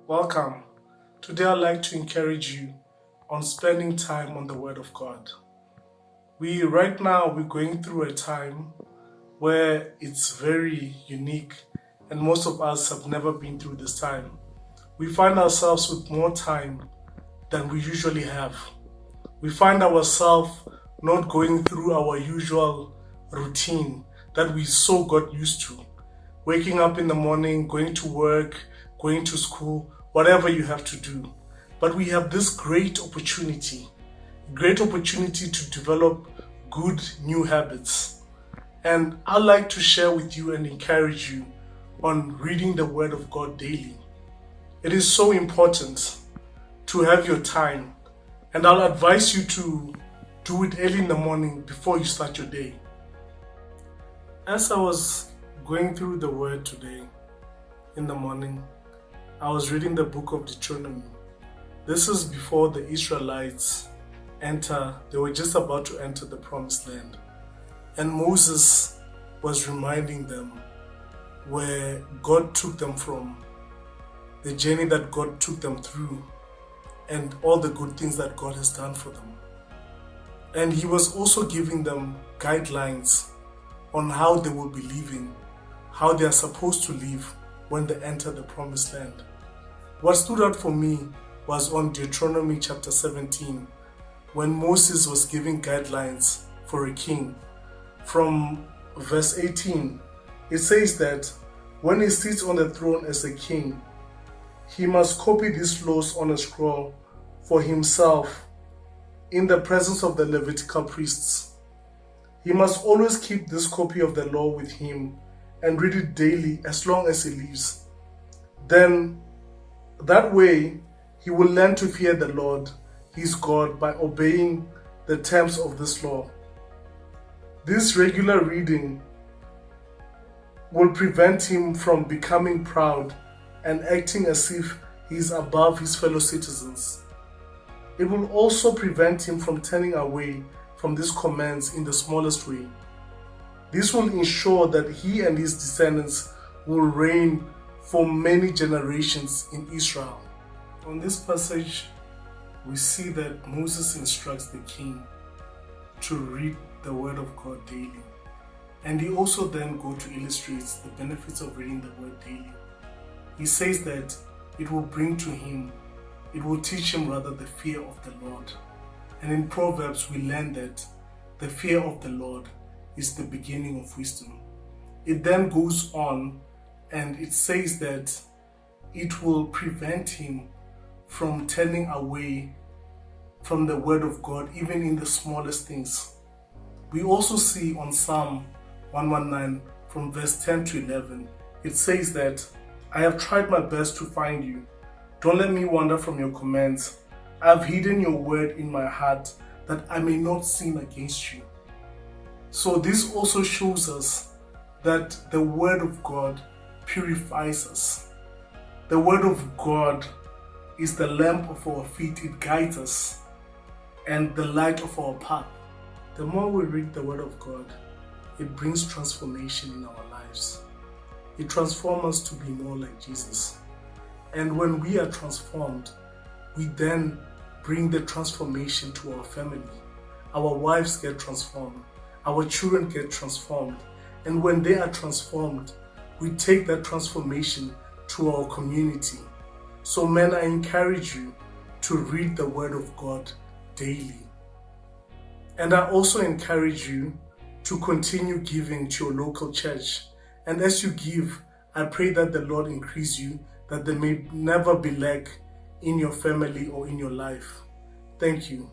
Welcome. Today I'd like to encourage you on spending time on the Word of God. Right now we're going through a time where it's very unique and most of us have never been through this time. We find ourselves with more time than we usually have. We find ourselves not going through our usual routine that we so got used to. Waking up in the morning, going to work, going to school, whatever you have to do. But we have this great opportunity to develop good new habits. And I'd like to share with you and encourage you on reading the Word of God daily. It is so important to have your time, and I'll advise you to do it early in the morning before you start your day. As I was going through the Word today in the morning, I was reading the book of Deuteronomy. This is before the Israelites they were just about to enter the promised land. And Moses was reminding them where God took them from, the journey that God took them through, and all the good things that God has done for them. And he was also giving them guidelines on how they will be living, how they are supposed to live when they enter the promised land. What stood out for me was on Deuteronomy chapter 17, when Moses was giving guidelines for a king. From verse 18, it says that when he sits on the throne as a king, he must copy these laws on a scroll for himself in the presence of the Levitical priests. He must always keep this copy of the law with him and read it daily as long as he lives. Then, that way, he will learn to fear the Lord, his God, by obeying the terms of this law. This regular reading will prevent him from becoming proud and acting as if he is above his fellow citizens. It will also prevent him from turning away from these commands in the smallest way. This will ensure that he and his descendants will reign for many generations in Israel. On this passage, we see that Moses instructs the king to read the Word of God daily. And he also then goes to illustrate the benefits of reading the Word daily. He says that it will teach him the fear of the Lord. And in Proverbs, we learn that the fear of the Lord is the beginning of wisdom. It then goes on and it says that it will prevent him from turning away from the Word of God, even in the smallest things. We also see on Psalm 119 from verse 10 to 11, it says that, I have tried my best to find you. Don't let me wander from your commands. I have hidden your word in my heart that I may not sin against you. So this also shows us that the Word of God purifies us. The Word of God is the lamp of our feet, it guides us, and the light of our path. The more we read the Word of God, it brings transformation in our lives. It transforms us to be more like Jesus. And when we are transformed, we then bring the transformation to our family. Our wives get transformed. Our children get transformed. And when they are transformed, we take that transformation to our community. So men, I encourage you to read the Word of God daily. And I also encourage you to continue giving to your local church. And as you give, I pray that the Lord increase you, that there may never be lack in your family or in your life. Thank you.